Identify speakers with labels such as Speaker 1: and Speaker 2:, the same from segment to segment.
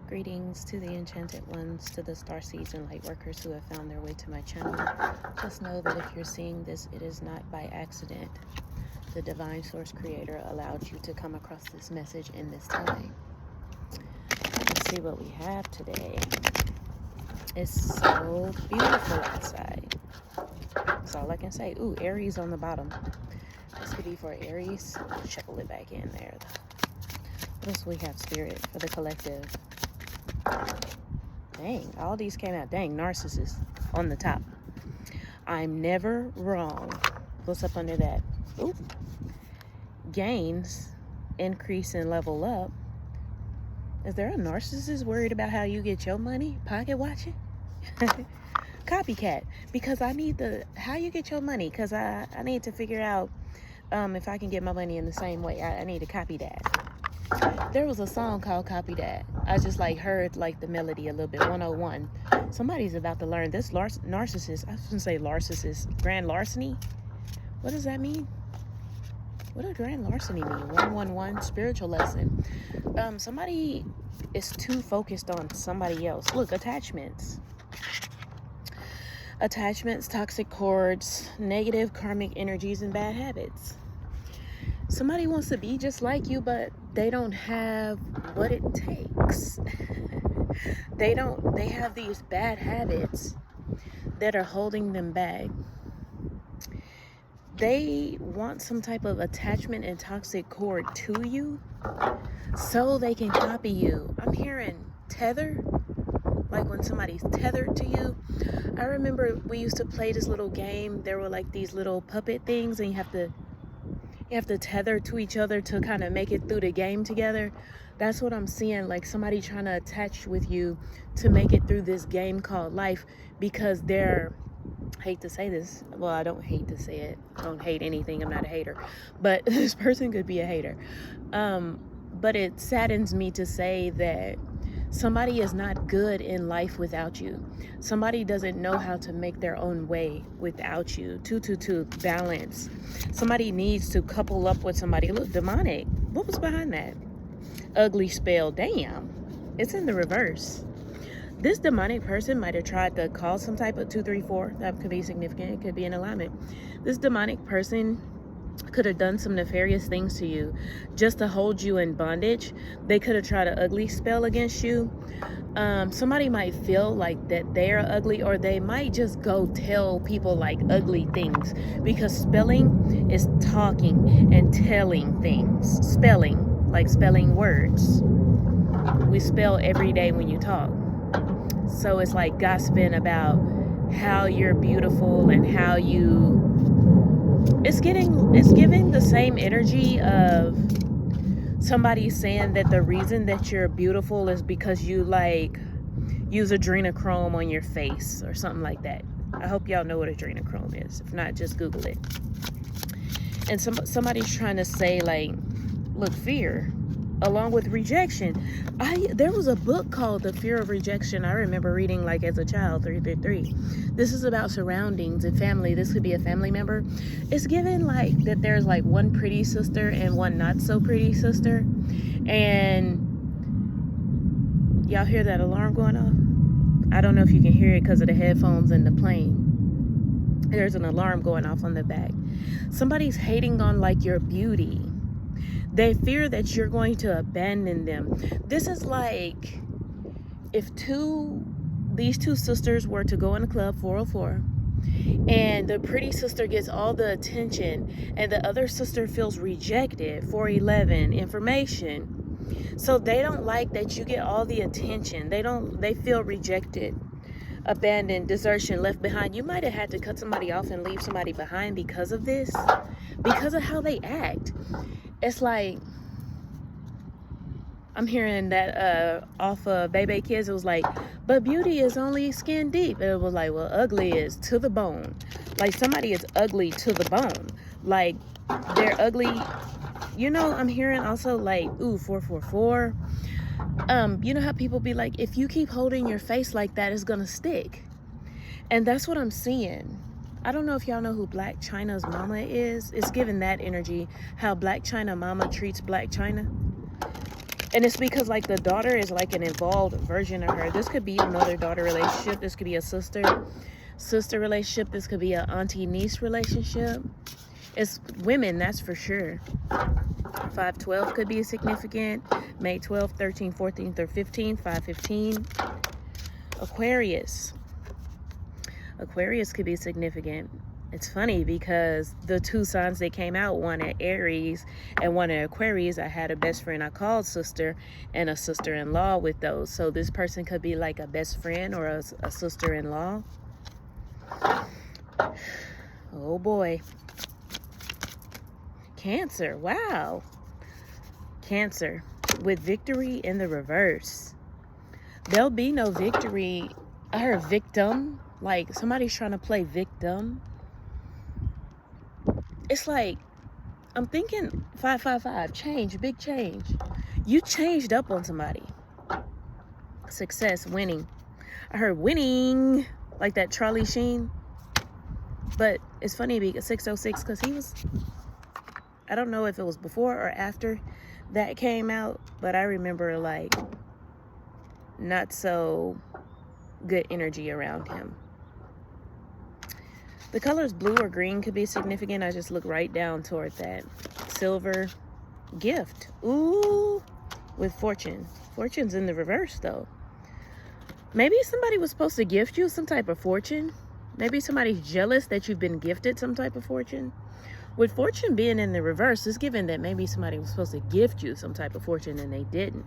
Speaker 1: Greetings to the enchanted ones, to the star seeds and light workers who have found their way to my channel. Just know that if you're seeing this, it is not by accident. The divine source creator allowed you to come across this message in this time. Let's see what we have today. It's so beautiful outside. That's all I can say. Ooh, Aries on the bottom. This could be for Aries. Shuffle it back in there. What else we have, Spirit, for the collective? Dang, all these came out. Dang, narcissist on the top. I'm never wrong. What's up under that? Ooh. Gains, increase and level up. Is there a narcissist worried about how you get your money? Pocket watching? Copycat. Because I need how you get your money. Because I need to figure out if I can get my money in the same way. I need to copy that. There was a song called Copy That. I just heard the melody a little bit. 101. Somebody's about to learn this narcissist. I was going to say narcissist. Grand larceny. What does that mean? What does grand larceny mean? 111. Spiritual lesson. Somebody is too focused on somebody else. Look, attachments. Attachments, toxic cords, negative karmic energies, and bad habits. Somebody wants to be just like you, but they don't have what it takes. They have these bad habits that are holding them back. They want some type of attachment and toxic cord to you so they can copy you. I'm hearing tether, like when somebody's tethered to you. I remember we used to play this little game. There were these little puppet things, and you have to tether to each other to kind of make it through the game together. That's what I'm seeing, somebody trying to attach with you to make it through this game called life, because hate to say this, well, I don't hate to say it, I don't hate anything, I'm not a hater, but this person could be a hater. But it saddens me to say that somebody is not good in life without you. Somebody doesn't know how to make their own way without you. 222, balance. Somebody needs to couple up with somebody. Look, demonic. What was behind that? Ugly spell. Damn. It's in the reverse. This demonic person might have tried to call some type of 234. That could be significant. It could be in alignment. This demonic person could have done some nefarious things to you just to hold you in bondage. They could have tried an ugly spell against you. Somebody might feel like that they're ugly, or they might just go tell people ugly things, because spelling is talking and telling things. Spelling words. We spell every day when you talk. So it's gossiping about how you're beautiful and how you... It's giving the same energy of somebody saying that the reason that you're beautiful is because you use adrenochrome on your face or something like that. I hope y'all know what adrenochrome is. If not, just Google it. And somebody's trying to say look, fear along with rejection. There was a book called The Fear of Rejection. I remember reading as a child, 333. This is about surroundings and family. This could be a family member. It's given that there's one pretty sister and one not so pretty sister. And y'all hear that alarm going off? I don't know if you can hear it because of the headphones and the plane. There's an alarm going off on the back. Somebody's hating on your beauty. They fear that you're going to abandon them. This is if these two sisters were to go in a club, 404, and the pretty sister gets all the attention and the other sister feels rejected, 411, information. So they don't like that you get all the attention. They feel rejected, abandoned, desertion, left behind. You might have had to cut somebody off and leave somebody behind because of this, because of how they act. It's I'm hearing that off of Baby Kids. It was but beauty is only skin deep. It was well, ugly is to the bone. Somebody is ugly to the bone. They're ugly. I'm hearing also ooh, 444. You know how people be if you keep holding your face like that, it's gonna stick. And that's what I'm seeing. I don't know if y'all know who Black China's mama is. It's giving that energy, how Black China mama treats Black China. And it's because like the daughter is like an evolved version of her. This could be a mother-daughter relationship. This could be a sister relationship. This could be an auntie-niece relationship. It's women, that's for sure. 512 could be significant. May 12th, 13th, 14th, or 15th. 515. Aquarius. Aquarius could be significant. It's funny because the two signs that came out, one at Aries and one at Aquarius, I had a best friend I called sister and a sister-in-law with those. So this person could be like a best friend or a sister-in-law. Oh boy. Cancer. Wow. Cancer with victory in the reverse. There'll be no victory. I heard victim. Like somebody's trying to play victim. It's like, I'm thinking 555, change, big change. You changed up on somebody. Success, winning. I heard winning, like that Charlie Sheen. But it's funny because 606, because he was, I don't know if it was before or after that came out, but I remember like not so good energy around him. The colors blue or green could be significant. I just look right down toward that. Silver, gift. Ooh, with fortune. Fortune's in the reverse though. Maybe somebody was supposed to gift you some type of fortune. Maybe somebody's jealous that you've been gifted some type of fortune. With fortune being in the reverse, it's given that maybe somebody was supposed to gift you some type of fortune and they didn't.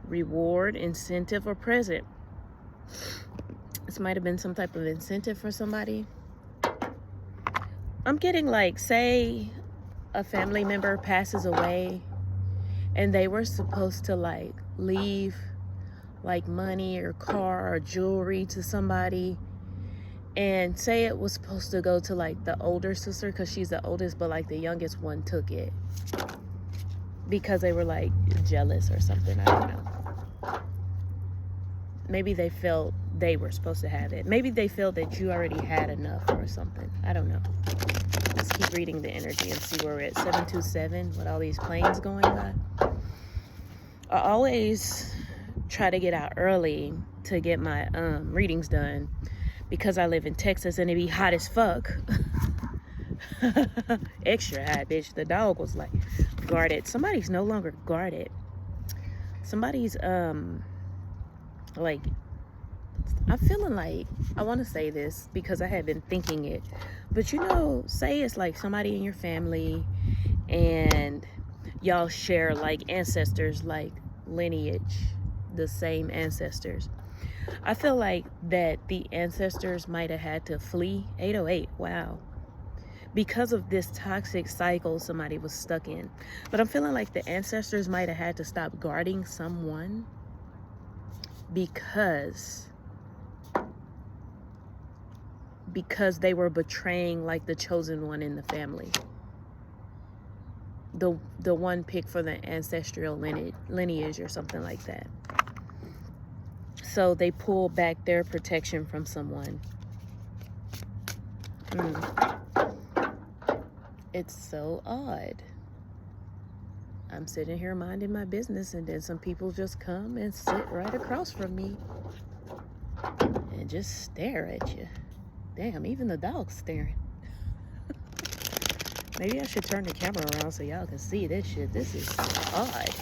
Speaker 1: Reward, incentive, or present. This might have been some type of incentive for somebody. I'm getting like, say a family member passes away and they were supposed to like leave like money or car or jewelry to somebody, and say it was supposed to go to like the older sister because she's the oldest, but like the youngest one took it because they were like jealous or something. I don't know. Maybe they felt they were supposed to have it. Maybe they felt that you already had enough or something. I don't know. Let's keep reading the energy and see where we're at. 727 with all these planes going by. I always try to get out early to get my readings done because I live in Texas and it be hot as fuck. Extra hot, bitch. The dog was like guarded. Somebody's no longer guarded. Somebody's like, I'm feeling like, I want to say this because I have been thinking it, but you know, say it's like somebody in your family and y'all share like ancestors, like lineage, the same ancestors. I feel like that the ancestors might have had to flee. 808, wow, because of this toxic cycle somebody was stuck in. But I'm feeling like the ancestors might have had to stop guarding someone because they were betraying like the chosen one in the family, the one picked for the ancestral lineage or something like that. So they pull back their protection from someone. It's so odd. I'm sitting here minding my business and then some people just come and sit right across from me and just stare at you. Damn, even the dog's staring. Maybe I should turn the camera around so y'all can see this shit. This is odd.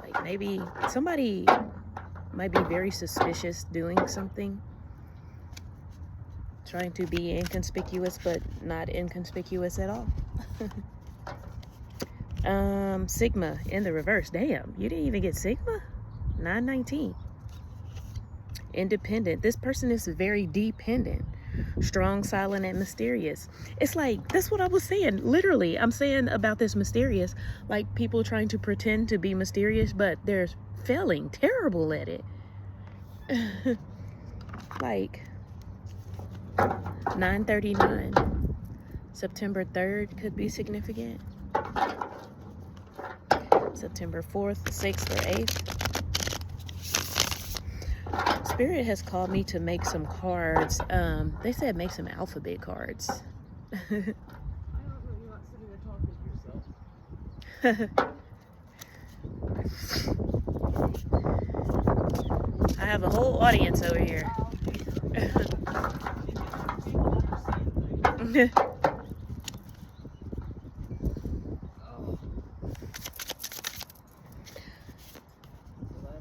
Speaker 1: Like maybe somebody might be very suspicious doing something. Trying to be inconspicuous, but not inconspicuous at all. Sigma in the reverse. Damn, you didn't even get Sigma? 919. Independent. This person is very dependent. Strong, silent, and mysterious. It's like, that's what I was saying. Literally, I'm saying about this mysterious. Like people trying to pretend to be mysterious, but they're failing terrible at it. Like 939. September 3rd could be significant. September 4th, 6th, or 8th. Spirit has called me to make some cards. They said make some alphabet cards. I have a whole audience over here.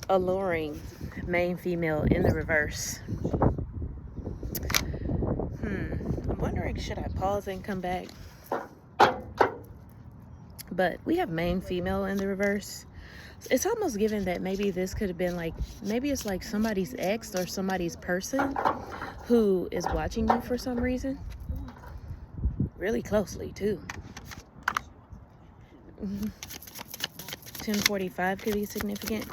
Speaker 1: Alluring, main female in the reverse. I'm wondering, should I pause and come back? But we have main female in the reverse. It's almost given that maybe this could have been like, maybe it's like somebody's ex or somebody's person who is watching you for some reason. Really closely, too. 1045 could be significant.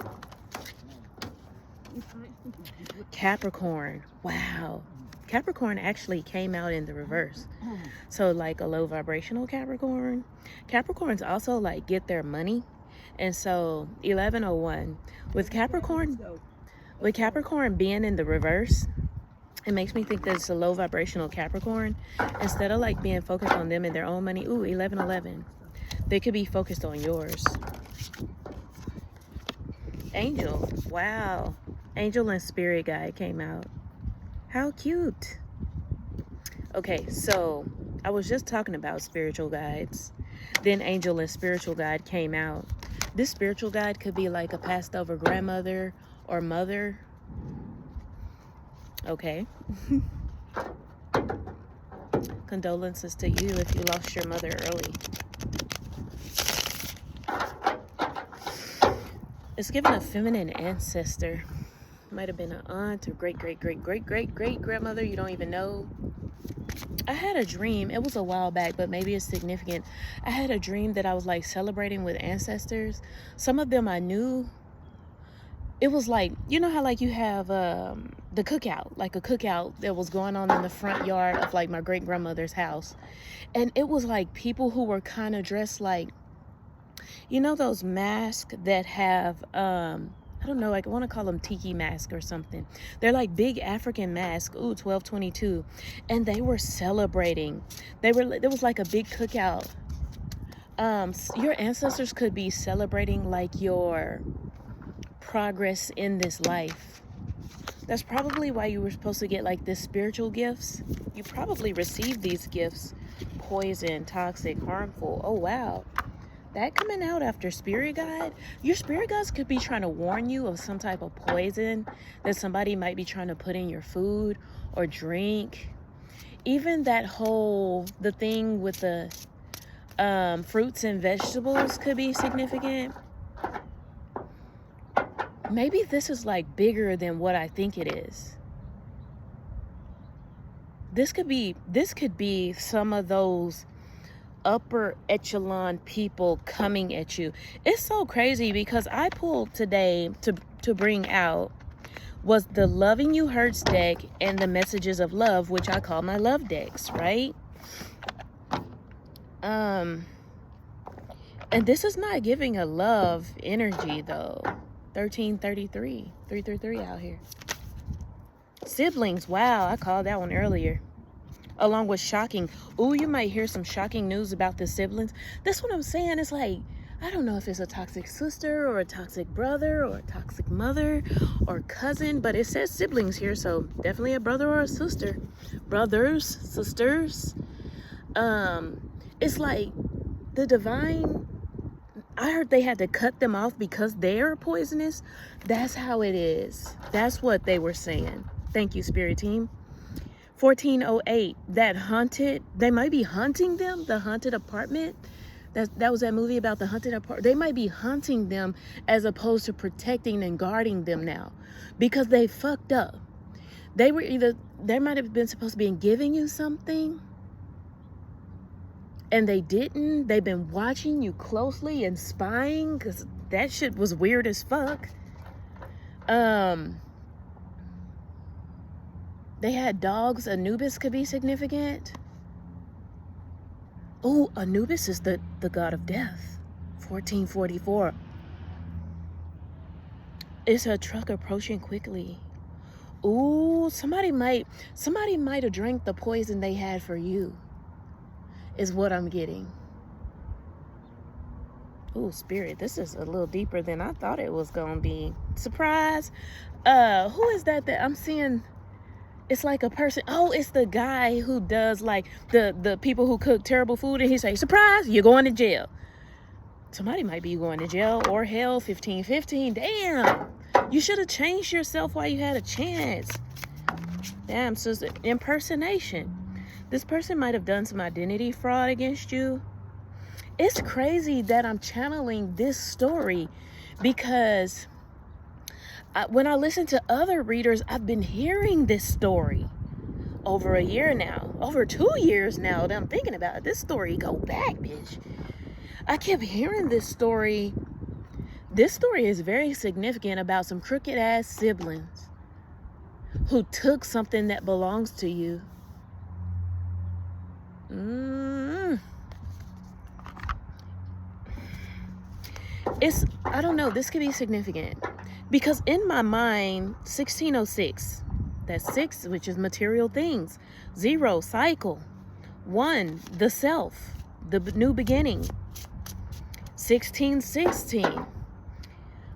Speaker 1: Capricorn. Wow. Capricorn actually came out in the reverse. So like a low vibrational Capricorn. Capricorns also like get their money. And so 1101 with Capricorn being in the reverse, it makes me think that it's a low vibrational Capricorn. Instead of like being focused on them and their own money. Ooh, 1111. They could be focused on yours. Angel. Wow. Angel and Spirit Guide came out. How cute. Okay, so I was just talking about spiritual guides. Then Angel and Spiritual Guide came out. This spiritual guide could be like a passed over grandmother or mother. Okay. Condolences to you if you lost your mother early. It's given a feminine ancestor. Might have been an aunt or great grandmother. You don't even know. I had a dream. It was a while back, but maybe it's significant. I had a dream that I was like celebrating with ancestors. Some of them I knew. It was like, you know how like you have the cookout, like a cookout that was going on in the front yard of like my great grandmother's house. And it was like people who were kind of dressed like, you know, those masks that have, I don't know, like I want to call them tiki mask or something. They're like big African masks. Ooh, 1222. And they were celebrating. There was like a big cookout. Your ancestors could be celebrating like your progress in this life. That's probably why you were supposed to get like this spiritual gifts. You probably received these gifts. Poison, toxic, harmful. Oh, wow. That coming out after spirit guide. Your spirit guides could be trying to warn you of some type of poison that somebody might be trying to put in your food or drink. Even that the thing with the fruits and vegetables could be significant. Maybe this is like bigger than what I think it is. This could be some of those upper echelon people coming at you. It's so crazy because I pulled today to bring out was the Loving You Hurts deck and the Messages of Love, which I call my love decks, right? And this is not giving a love energy though. 1333, 333 out here. Siblings, wow, I called that one earlier. Along with shocking. Ooh, you might hear some shocking news about the siblings. That's what I'm saying. It's like, I don't know if it's a toxic sister or a toxic brother or a toxic mother or cousin, but it says siblings here, so definitely a brother or a sister. Brothers, sisters. It's like the divine, I heard they had to cut them off because they're poisonous. That's how it is. That's what they were saying. Thank you, Spirit Team. 1408, that haunted, they might be hunting them, the haunted apartment. That was that movie about the haunted apartment. They might be hunting them as opposed to protecting and guarding them now because they fucked up. They might have been supposed to be giving you something and they didn't. They've been watching you closely and spying because that shit was weird as fuck. They had dogs. Anubis could be significant. Oh, Anubis is the god of death. 1444. It's a truck approaching quickly. Ooh, somebody might have drank the poison they had for you. Is what I'm getting. Ooh, Spirit, this is a little deeper than I thought it was gonna be. Surprise. Who is that I'm seeing? It's like a person. Oh, it's the guy who does like the people who cook terrible food, and he say, surprise, you're going to jail. Somebody might be going to jail or hell. 1515. Damn, you should have changed yourself while you had a chance. Damn, sister. Impersonation. This person might have done some identity fraud against you. It's crazy that I'm channeling this story because when I listen to other readers, I've been hearing this story over a year now, over 2 years now that I'm thinking about it. This story go back, bitch. I kept hearing this story. This story is very significant about some crooked ass siblings who took something that belongs to you. I don't know, this could be significant because in my mind, 1606, that's 6, which is material things, 0, cycle, 1, the self, the new beginning, 1616.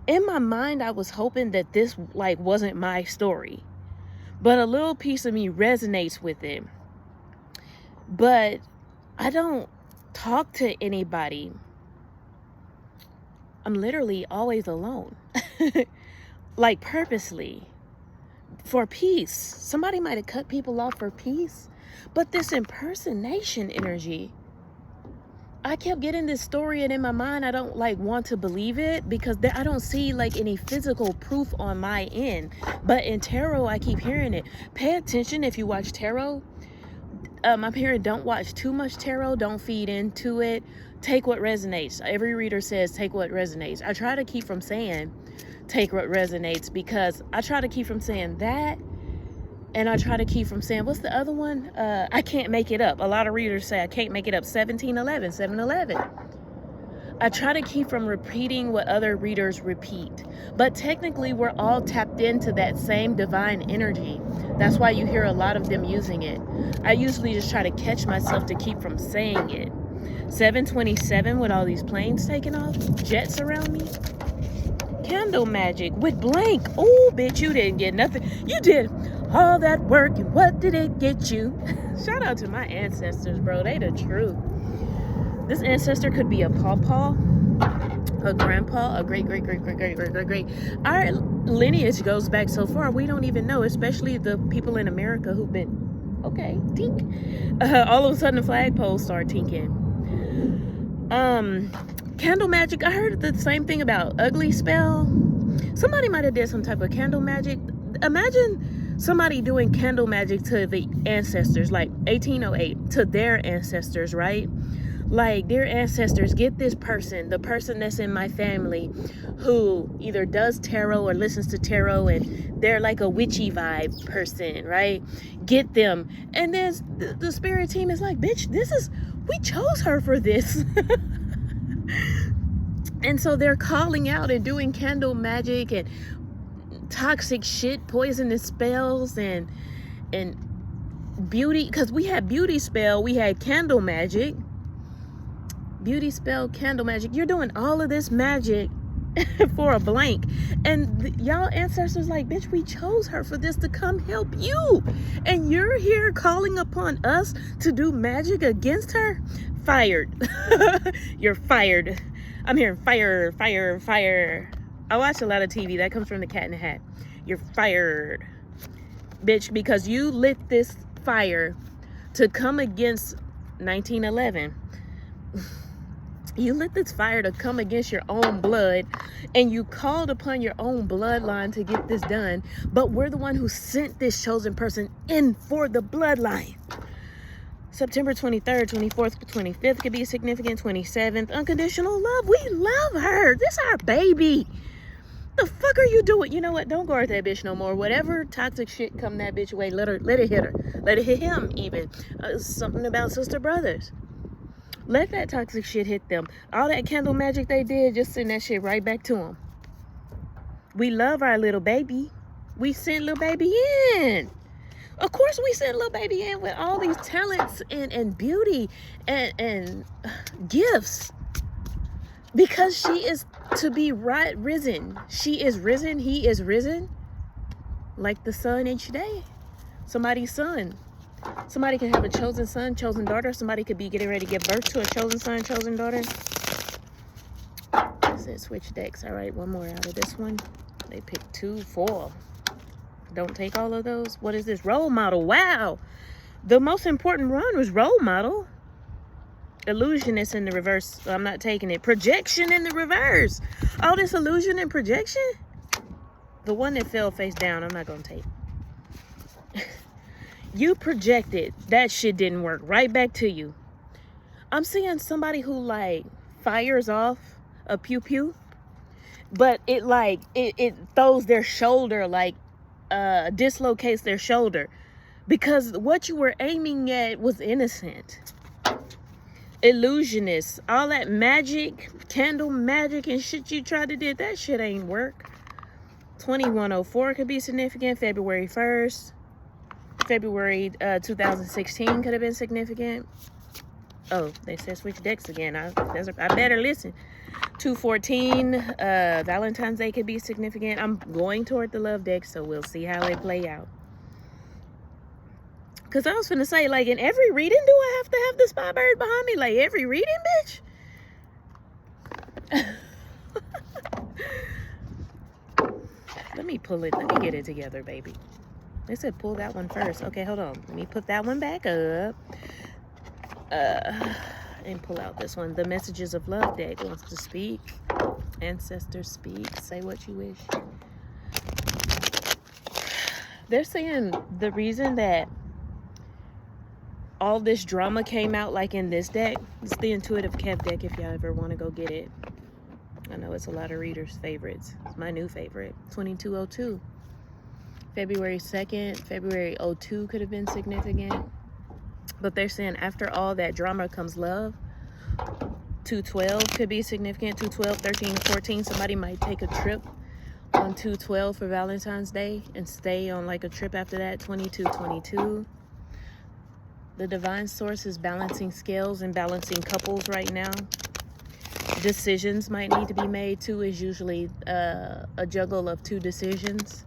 Speaker 1: In my mind, I was hoping that this like wasn't my story, but a little piece of me resonates with it. But I don't talk to anybody. I'm literally always alone. Like purposely. For peace. Somebody might have cut people off for peace. But this impersonation energy, I kept getting this story, and in my mind I don't like want to believe it because I don't see like any physical proof on my end. But in tarot, I keep hearing it. Pay attention if you watch tarot. I'm hearing don't watch too much tarot. Don't feed into it. Take what resonates. Every reader says take what resonates. I try to keep from saying take what resonates because I try to keep from saying that, and I try to keep from saying, what's the other one? I can't make it up. A lot of readers say I can't make it up. 1711, 711. I try to keep from repeating what other readers repeat. But technically, we're all tapped into that same divine energy. That's why you hear a lot of them using it. I usually just try to catch myself to keep from saying it. 727 with all these planes taking off, jets around me. Candle magic with blank. Oh, bitch, you didn't get nothing. You did all that work, and what did it get you? Shout out to my ancestors, bro. They the truth. This ancestor could be a pawpaw, a grandpa, a great. Our lineage goes back so far, we don't even know, especially the people in America who've been, okay, tink. All of a sudden the flagpoles start tinking. Candle magic, I heard the same thing about ugly spell. Somebody might have did some type of candle magic. Imagine somebody doing candle magic to the ancestors, like 1808, to their ancestors, right? Like, dear ancestors, get this person, the person that's in my family who either does tarot or listens to tarot, and they're like a witchy vibe person, right? Get them. And then the spirit team is like, bitch, we chose her for this. And so they're calling out and doing candle magic and toxic shit, poisonous spells and beauty, because we had beauty spell, we had candle magic. Beauty spell, candle magic. You're doing all of this magic for a blank. And y'all ancestors like, bitch, we chose her for this to come help you. And you're here calling upon us to do magic against her? Fired. You're fired. I'm hearing fire, fire, fire. I watch a lot of TV. That comes from the Cat in the Hat. You're fired. Bitch, because you lit this fire to come against 1911. You lit this fire to come against your own blood, and you called upon your own bloodline to get this done, but we're the one who sent this chosen person in for the bloodline. September 23rd, 24th, 25th could be significant. 27th, unconditional love. We love her. This is our baby. The fuck are you doing? You know what? Don't guard that bitch no more. Whatever toxic shit come that bitch way, let it hit her. Let it hit him even. Something about sister brothers. Let that toxic shit hit them. All that candle magic they did, just send that shit right back to them. We love our little baby. We sent little baby in. Of course we sent little baby in with all these talents and beauty and gifts. Because she is to be risen. She is risen. He is risen. Like the sun each day. Somebody's son. Somebody can have a chosen son, chosen daughter. Somebody could be getting ready to give birth to a chosen son, chosen daughter. It says switch decks. All right, one more out of this one. They picked 2, 4. Don't take all of those. What is this? Role model. Wow. The most important one was role model. Illusionist in the reverse. I'm not taking it. Projection in the reverse. All this illusion and projection. The one that fell face down, I'm not going to take. You projected. That shit didn't work. Right back to you. I'm seeing somebody who like fires off a pew pew. But it like, it throws their shoulder, like dislocates their shoulder. Because what you were aiming at was innocent. Illusionist. All that magic, candle magic and shit you tried to do, that shit ain't work. 2104 could be significant. February 1st. February 2016 could have been significant. Oh, they said switch decks again. I better listen. 214, Valentine's Day could be significant. I'm going toward the love deck, so we'll see how it play out. Because I was finna say, like, in every reading, do I have to have the spy bird behind me? Like, every reading, bitch? Let me pull it. Let me get it together, baby. They said pull that one first. Okay, hold on. Let me put that one back up. And pull out this one. The Messages of Love deck wants to speak. Ancestors speak. Say what you wish. They're saying the reason that all this drama came out like in this deck, it's the Intuitive Kev deck if y'all ever want to go get it. I know it's a lot of readers' favorites. It's my new favorite. 2202. February 2nd. February 02 could have been significant. But they're saying after all that drama comes love. 212 could be significant. 212, 13, 14. Somebody might take a trip on 212 for Valentine's Day and stay on like a trip after that. 2222. The divine source is balancing scales and balancing couples right now. Decisions might need to be made. 2 is usually a juggle of 2 decisions.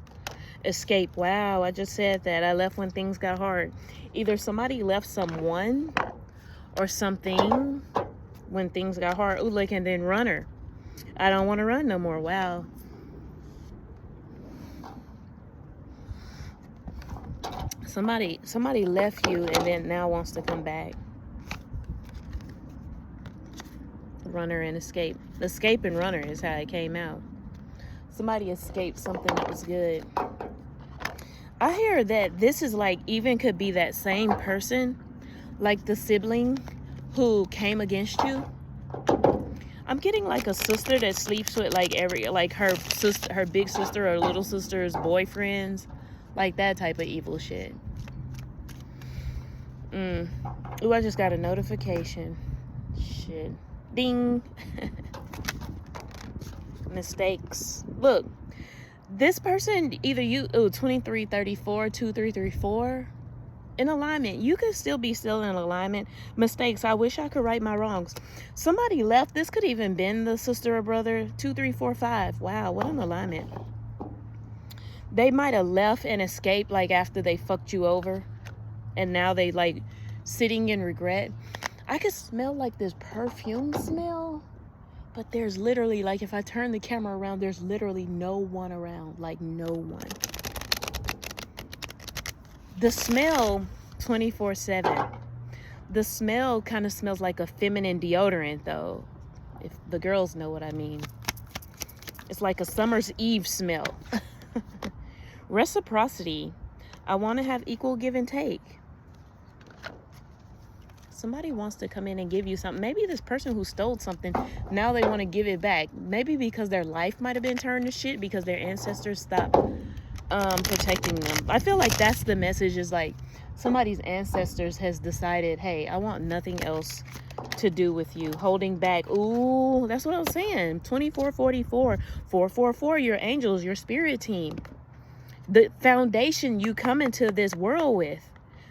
Speaker 1: Escape. Wow, I just said that. I left when things got hard. Either somebody left someone or something when things got hard. Ooh, look, and then runner. I don't want to run no more. Wow. Somebody left you and then now wants to come back. Runner and escape. Escape and runner is how it came out. Somebody escaped something that was good. I hear that this is like even could be that same person, like the sibling who came against you. I'm getting like a sister that sleeps with like her sister, her big sister or little sister's boyfriends, like that type of evil shit. Ooh, I just got a notification. Shit. Ding. Mistakes. Look, this person, either you, 2334, 2334, in alignment. You could still be in alignment. Mistakes. I wish I could right my wrongs. Somebody left. This could even been the sister or brother. 2345. Wow, what an alignment. They might have left and escaped like after they fucked you over. And now they like sitting in regret. I could smell like this perfume smell. But there's literally, like, if I turn the camera around, there's literally no one around. Like, no one. The smell, 24/7. The smell kind of smells like a feminine deodorant, though. If the girls know what I mean. It's like a summer's eve smell. Reciprocity. I want to have equal give and take. Somebody wants to come in and give you something. Maybe this person who stole something, now they want to give it back. Maybe because their life might have been turned to shit because their ancestors stopped protecting them. I feel like that's the message, is like somebody's ancestors has decided, hey, I want nothing else to do with you. Holding back. Ooh, that's what I was saying. 2444, 444, your angels, your spirit team. The foundation you come into this world with.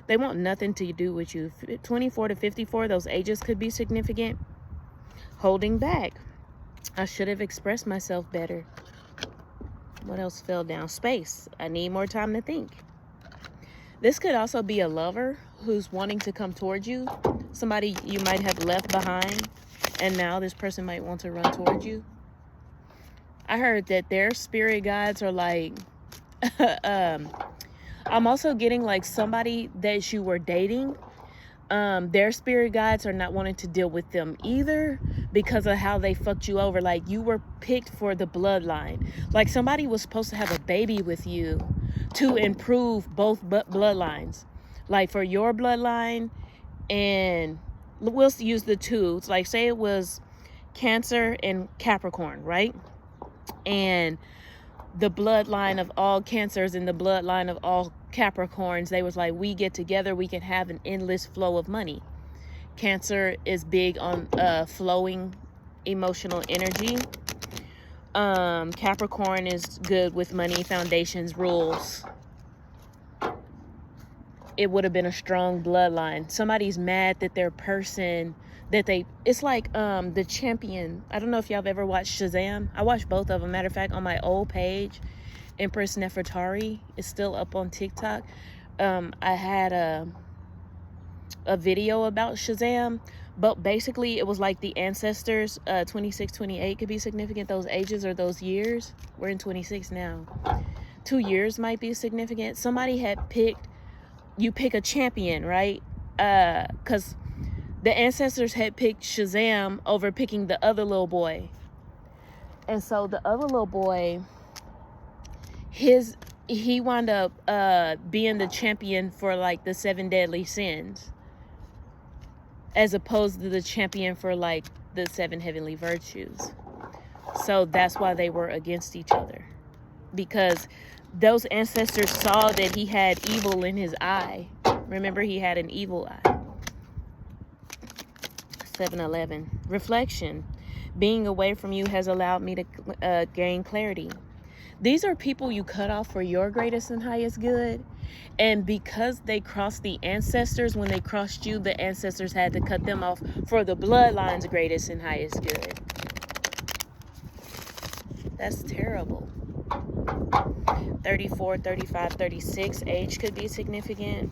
Speaker 1: They want nothing to do with you. 24 to 54, those ages could be significant. Holding back. I should have expressed myself better. What else fell down? Space. I need more time to think. This could also be a lover who's wanting to come towards you. Somebody you might have left behind, and now this person might want to run towards you. I heard that their spirit guides are like, I'm also getting like somebody that you were dating. Their spirit guides are not wanting to deal with them either because of how they fucked you over. Like, you were picked for the bloodline. Like, somebody was supposed to have a baby with you to improve both bloodlines. Like, for your bloodline, and we'll use the two. Like, say it was Cancer and Capricorn, right? And the bloodline of all Cancers and the bloodline of all Capricorns, they was like, we get together, we can have an endless flow of money. Cancer is big on flowing emotional energy. Capricorn is good with money, foundations, rules. It would have been a strong bloodline. Somebody's mad that their person it's like the Champion. I don't know if y'all have ever watched Shazam. I watched both of them. Matter of fact, on my old page, Empress Nefertari is still up on TikTok. I had a video about Shazam, but basically it was like the ancestors. 26, 28 could be significant. Those ages or those years. We're in 26 now. 2 years might be significant. Somebody had picked, you pick a champion, right? Because the ancestors had picked Shazam over picking the other little boy. And so the other little boy, he wound up being the champion for like the 7 deadly sins, as opposed to the champion for like the 7 heavenly virtues. So that's why they were against each other, because those ancestors saw that he had evil in his eye. Remember, he had an evil eye. 7-11. Reflection. Being away from you has allowed me to gain clarity. These are people you cut off for your greatest and highest good. And because they crossed the ancestors, when they crossed you, the ancestors had to cut them off for the bloodline's greatest and highest good. That's terrible. 34, 35, 36. Age could be significant.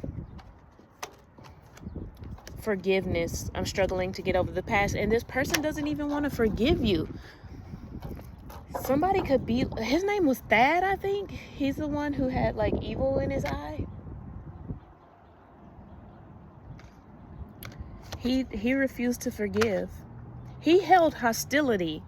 Speaker 1: Forgiveness. I'm struggling to get over the past, and this person doesn't even want to forgive you. Somebody could be, his name was Thad, I think. He's the one who had like evil in his eye. He refused to forgive. He held hostility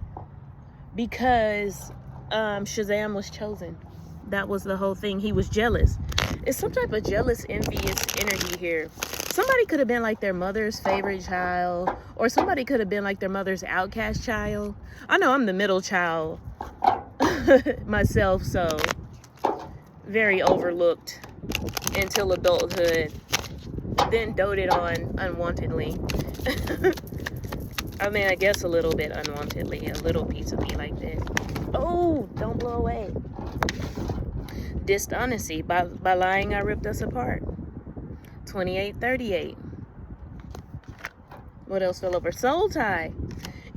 Speaker 1: because Shazam was chosen. That was the whole thing. He was jealous. It's some type of jealous, envious energy here. Somebody could have been like their mother's favorite child, or somebody could have been like their mother's outcast child. I know I'm the middle child myself, so very overlooked until adulthood, then doted on unwantedly. I mean, I guess a little bit unwantedly, a little piece of me like this. Oh, don't blow away. Dishonesty. By lying, I ripped us apart. 28, 38. What else fell over? Soul tie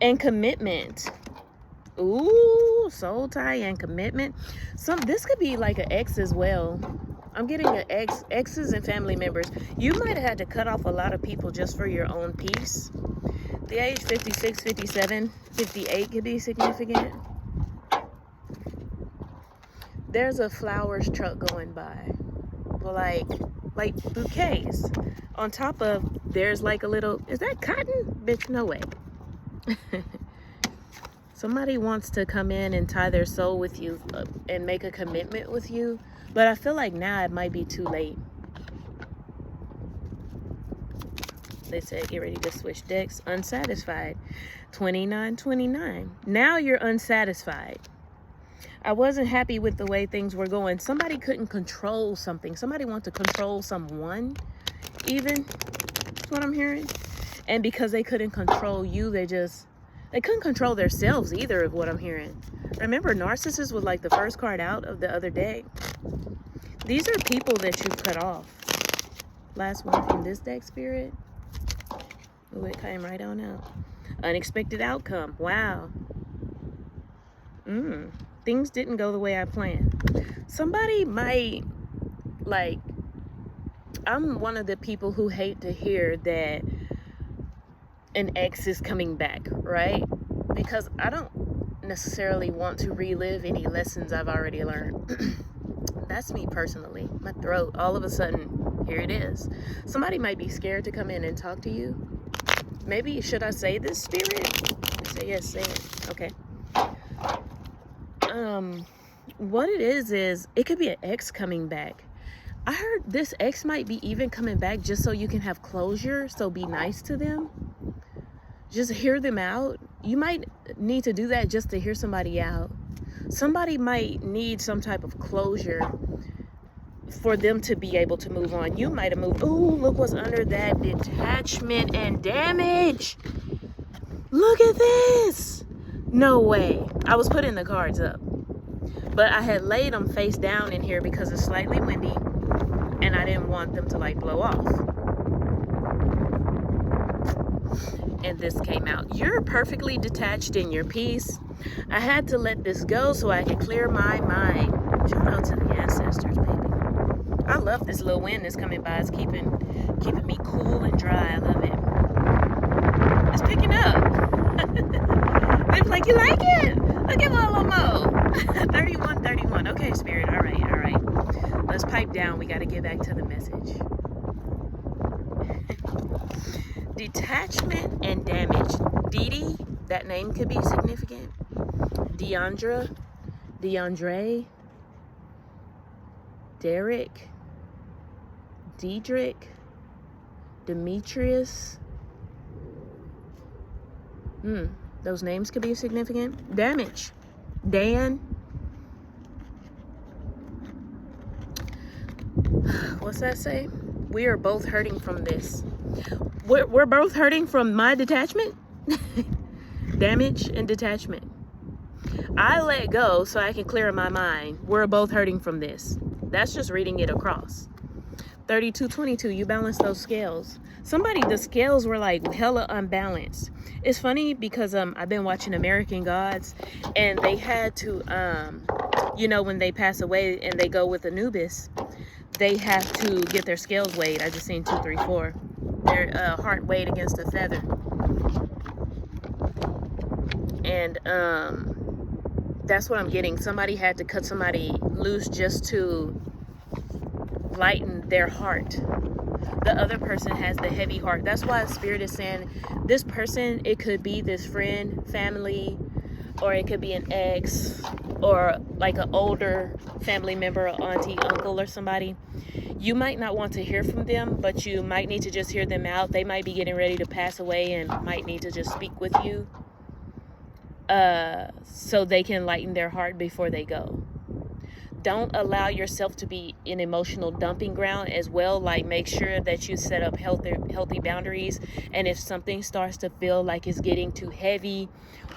Speaker 1: and commitment. Ooh, soul tie and commitment. This could be like an ex as well. I'm getting an exes and family members. You might have had to cut off a lot of people just for your own peace. The age 56, 57, 58 could be significant. There's a flowers truck going by, like bouquets. On top of, there's like a little, is that cotton? Bitch, no way. Somebody wants to come in and tie their soul with you and make a commitment with you, but I feel like now it might be too late. They said get ready to switch decks. Unsatisfied. 29, 29. Now you're unsatisfied. I wasn't happy with the way things were going. Somebody couldn't control something. Somebody wants to control someone, even. That's what I'm hearing. And because they couldn't control you, they couldn't control themselves either, of what I'm hearing. Remember, Narcissist was like the first card out of the other deck. These are people that you've cut off. Last one from this deck, Spirit. Ooh, it came right on out. Unexpected outcome. Wow. Things didn't go the way I planned. Somebody might, like, I'm one of the people who hate to hear that an ex is coming back, right? Because I don't necessarily want to relive any lessons I've already learned. That's me personally. My throat, all of a sudden, here it is. Somebody might be scared to come in and talk to you. Maybe, should I say this, Spirit? Say yes, say it. Okay. What it is it could be an ex coming back. I heard this ex might be even coming back just so you can have closure, so be nice to them. Just hear them out. You might need to do that just to hear somebody out. Somebody might need some type of closure for them to be able to move on. You might have moved. Ooh, look what's under that. Detachment and damage. Look at this. No way. I was putting the cards up, but I had laid them face down in here because it's slightly windy and I didn't want them to like blow off. And this came out. You're perfectly detached in your peace. I had to let this go so I could clear my mind. Shout out to the ancestors, baby. I love this little wind that's coming by. It's keeping me cool and dry. I love it. It's picking up. They're like, you like it? Look at my little mo. 31. Okay, Spirit. All right. Let's pipe down. We got to get back to the message. Detachment and damage. Dee, that name could be significant. Deandre, Derek, Diedrich, Demetrius. Those names could be significant. Damage. Dan. What's that say? We are both hurting from this. We're both hurting from my detachment. Damage and detachment. I let go so I can clear my mind. We're both hurting from this. That's just reading it across. 32-22, you balance those scales. The scales were like hella unbalanced. It's funny because I've been watching American Gods, and they had to when they pass away and they go with Anubis, they have to get their scales weighed. I just seen 2, 3, 4. Their heart weighed against a feather. And that's what I'm getting. Somebody had to cut somebody loose just to lighten their heart. The other person has the heavy heart. That's why Spirit is saying this person, it could be this friend, family, or it could be an ex, or like an older family member, or auntie, uncle, or somebody. You might not want to hear from them, but you might need to just hear them out. They might be getting ready to pass away and might need to just speak with you so they can lighten their heart before they go. Don't allow yourself to be an emotional dumping ground as well. Like, make sure that you set up healthy boundaries. And if something starts to feel like it's getting too heavy,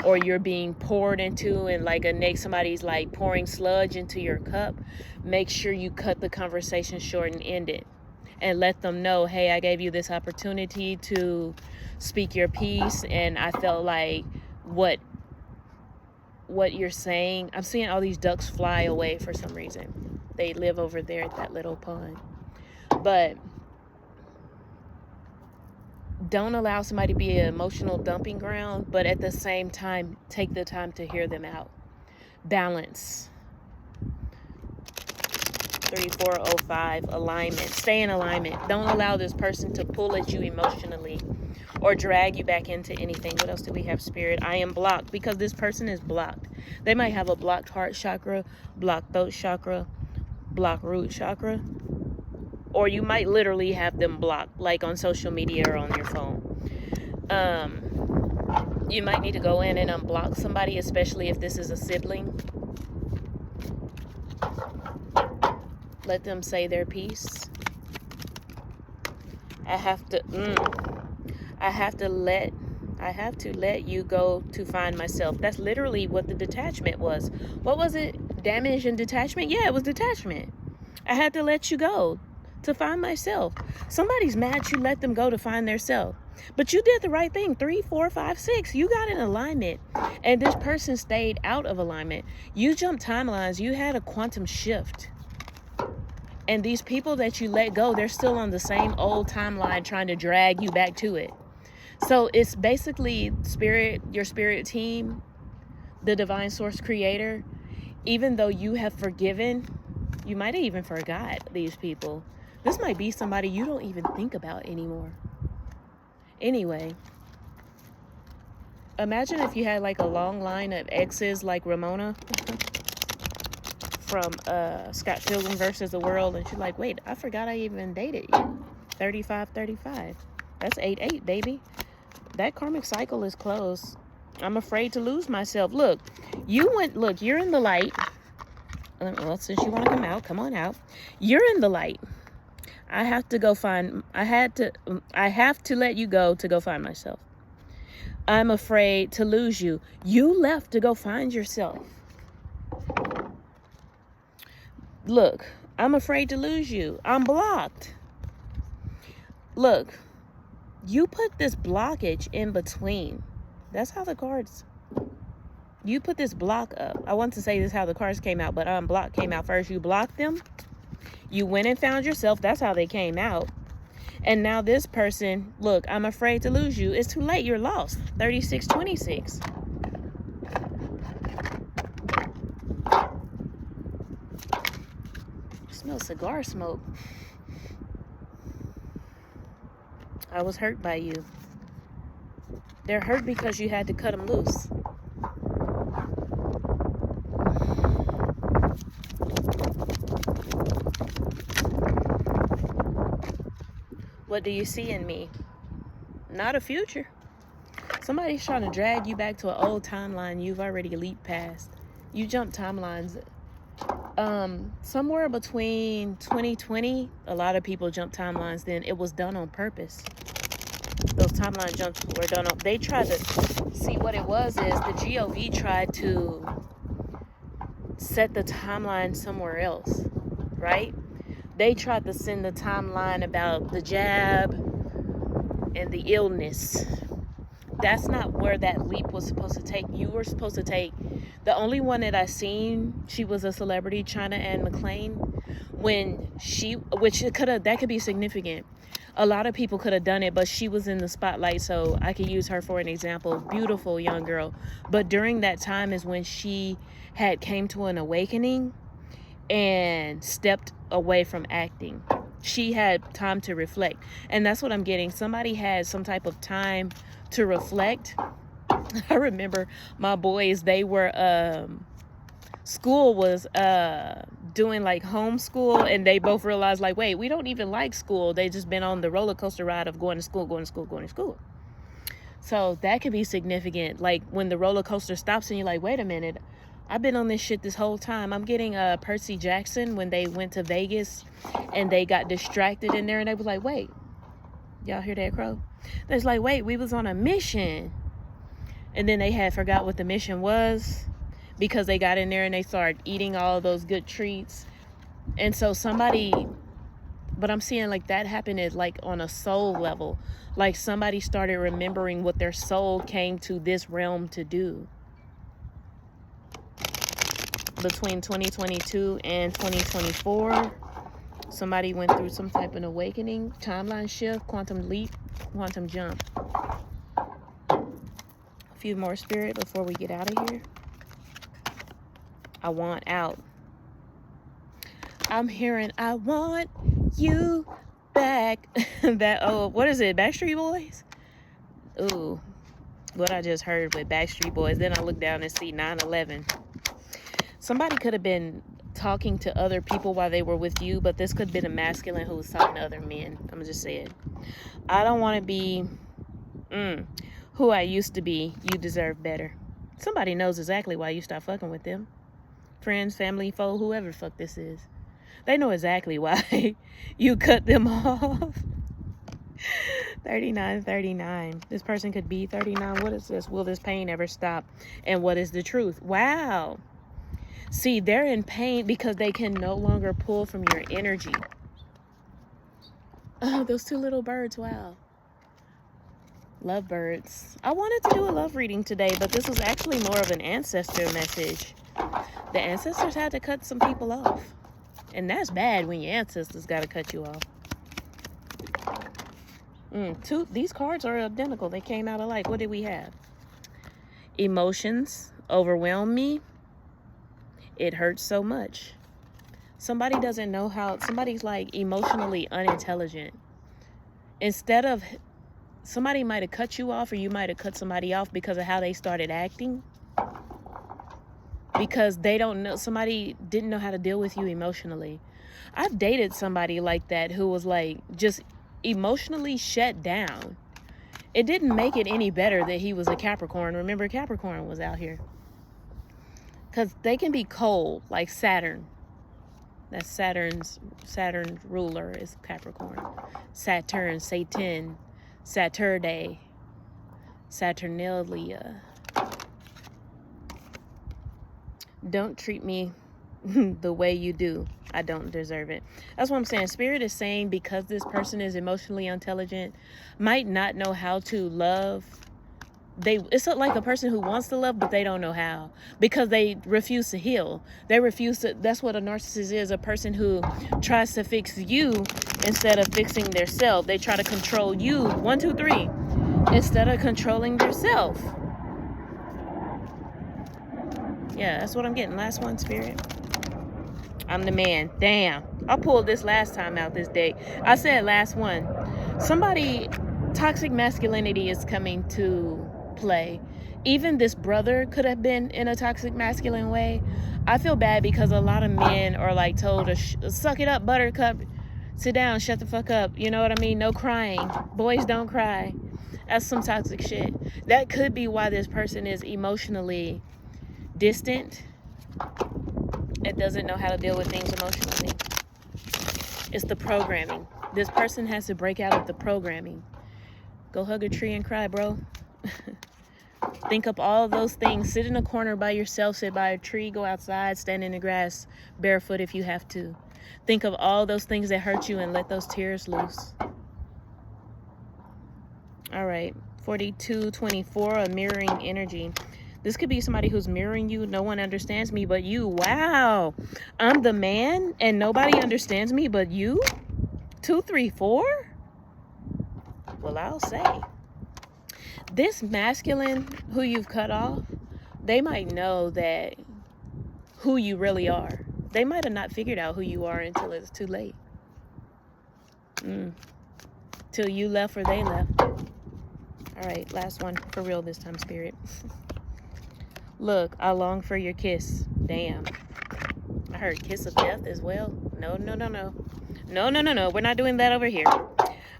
Speaker 1: or you're being poured into, and like somebody's like pouring sludge into your cup, make sure you cut the conversation short and end it. And let them know, hey, I gave you this opportunity to speak your piece, and I felt like what you're saying, I'm seeing all these ducks fly away for some reason. They live over there at that little pond. But don't allow somebody to be an emotional dumping ground, but at the same time, take the time to hear them out. Balance. 3405, alignment. Stay in alignment. Don't allow this person to pull at you emotionally or drag you back into anything. What else do we have, Spirit? I am blocked, because this person is blocked. They might have a blocked heart chakra, blocked throat chakra, blocked root chakra, or you might literally have them blocked, like on social media or on your phone. You might need to go in and unblock somebody, especially if this is a sibling. Let them say their piece. I have to let you go to find myself. That's literally what the detachment was. What was it? Damage and detachment? Yeah, it was detachment. I had to let you go to find myself. Somebody's mad you let them go to find their self. But you did the right thing. 3, 4, 5, 6. You got in alignment. And this person stayed out of alignment. You jumped timelines. You had a quantum shift. And these people that you let go, they're still on the same old timeline trying to drag you back to it. So it's basically your spirit team, the divine source creator. Even though you have forgiven, you might have even forgot these people. This might be somebody you don't even think about anymore. Anyway, imagine if you had like a long line of exes like Ramona from Scott Pilgrim versus the World, and she's like, wait, I forgot I even dated you. 35, 35. That's 8, baby. That karmic cycle is closed. I'm afraid to lose myself. Look, you're in the light. Well, since you want to come out, come on out. You're in the light. I have to let you go to go find myself. I'm afraid to lose you. You left to go find yourself. Look, I'm afraid to lose you. I'm blocked. Look, you put this blockage in between. That's how the cards... You put this block up. I want to say this is how the cards came out, but unblock came out first. You blocked them. You went and found yourself. That's how they came out. And now this person, look, I'm afraid to lose you. It's too late. You're lost. 3626. Smell cigar smoke. I was hurt by you. They're hurt because you had to cut them loose. What do you see in me? Not a future. Somebody's trying to drag you back to an old timeline you've already leaped past. You jumped timelines. Somewhere between 2020, a lot of people jumped timelines then. It was done on purpose. Those timeline jumps were done on... They tried to... See, what it was is the GOV tried to set the timeline somewhere else, right? They tried to send the timeline about the jab and the illness. That's not where that leap was supposed to take. You were supposed to take... The only one that I seen, she was a celebrity, China Ann McClain, when she... that could be significant. A lot of people could have done it, but she was in the spotlight, so I could use her for an example. Beautiful young girl. But during that time is when she had came to an awakening and stepped away from acting. She had time to reflect. And that's what I'm getting. Somebody had some type of time to reflect. I remember my boys, they were, school was doing like homeschool, and they both realized like, wait, we don't even like school. They just been on the roller coaster ride of going to school. So that could be significant. Like when the roller coaster stops and you're like, wait a minute, I've been on this shit this whole time. I'm getting Percy Jackson when they went to Vegas and they got distracted in there, and they was like, wait, y'all hear that crow? They was like, wait, we was on a mission. And then they had forgot what the mission was because they got in there and they started eating all those good treats. And so but I'm seeing like that happened at like on a soul level. Like somebody started remembering what their soul came to this realm to do. Between 2022 and 2024, somebody went through some type of awakening, timeline shift, quantum leap, quantum jump. A few more, Spirit, before we get out of here. I want out. I'm hearing, I want you back. What is it, Backstreet Boys? Ooh, what I just heard with Backstreet Boys. Then I look down and see 9/11. Somebody could have been talking to other people while they were with you, but this could have been a masculine who was talking to other men. I'm just saying. I don't want to be who I used to be. You deserve better. Somebody knows exactly why you stopped fucking with them. Friends, family, foe, whoever the fuck this is. They know exactly why you cut them off. 39. This person could be 39. What is this? Will this pain ever stop? And what is the truth? Wow. See, they're in pain because they can no longer pull from your energy. Oh, those two little birds. Wow. Lovebirds. I wanted to do a love reading today, but this was actually more of an ancestor message. The ancestors had to cut some people off. And that's bad when your ancestors got to cut you off. These cards are identical. They came out alike. What did we have? Emotions overwhelm me. It hurts so much. Somebody doesn't know how. Somebody's like emotionally unintelligent. Instead of, somebody might have cut you off, or you might have cut somebody off because of how they started acting. Because they don't know, somebody didn't know how to deal with you emotionally. I've dated somebody like that who was like just emotionally shut down. It didn't make it any better that he was a Capricorn. Remember, Capricorn was out here. Because they can be cold, like Saturn. That's Saturn's ruler is Capricorn. Saturn, Satan, Saturday, Saturnalia. Don't treat me the way you do. I don't deserve it. That's what I'm saying. Spirit is saying because this person is emotionally intelligent, might not know how to love. It's like a person who wants to love, but they don't know how because they refuse to heal. They refuse to. That's what a narcissist is, a person who tries to fix you instead of fixing their self. They try to control you, 1, 2, 3, instead of controlling themselves. Yeah, that's what I'm getting. Last one, Spirit. I'm the man. Damn. I pulled this last time out this day. I said last one. Somebody, toxic masculinity is coming to play. Even this brother could have been in a toxic masculine way. I feel bad because a lot of men are like told to suck it up, buttercup. Sit down, shut the fuck up. You know what I mean? No crying. Boys don't cry. That's some toxic shit. That could be why this person is emotionally distant. It doesn't know how to deal with things emotionally. It's the programming. This person has to break out of the programming. Go hug a tree and cry, bro. Think up all those things. Sit in a corner by yourself. Sit by a tree. Go outside. Stand in the grass barefoot if you have to. Think of all those things that hurt you and let those tears loose. All right. 4224, a mirroring energy. This could be somebody who's mirroring you. No one understands me but you. Wow. I'm the man and nobody understands me but you? 2, 3, 4? Well, I'll say. This masculine who you've cut off, they might know that who you really are. They might have not figured out who you are until it's too late. Till you left or they left. All right, last one for real this time, Spirit. Look, I long for your kiss. Damn. I heard kiss of death as well. No. No. We're not doing that over here.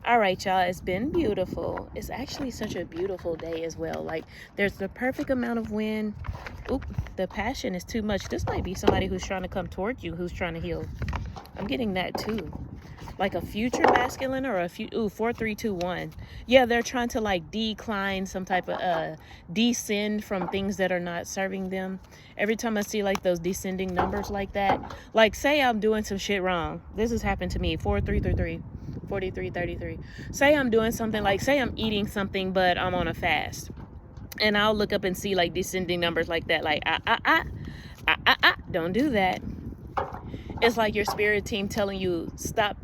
Speaker 1: All right, y'all. It's been beautiful. It's actually such a beautiful day as well. Like, there's the perfect amount of wind. Oop, the passion is too much. This might be somebody who's trying to come toward you, who's trying to heal. I'm getting that too. Like a future masculine or a 4, 3, 2, 1. Yeah, they're trying to like decline some type of descend from things that are not serving them. Every time I see like those descending numbers like that, like say I'm doing some shit wrong. This has happened to me. 4, 3, 3, 3, 43, 33. Say I'm doing something, like say I'm eating something but I'm on a fast, and I'll look up and see like descending numbers like that, like don't do that. It's like your spirit team telling you stop,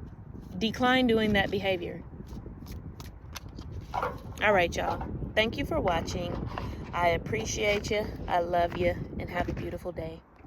Speaker 1: decline doing that behavior. All right, y'all. Thank you for watching. I appreciate you. I love you. And have a beautiful day.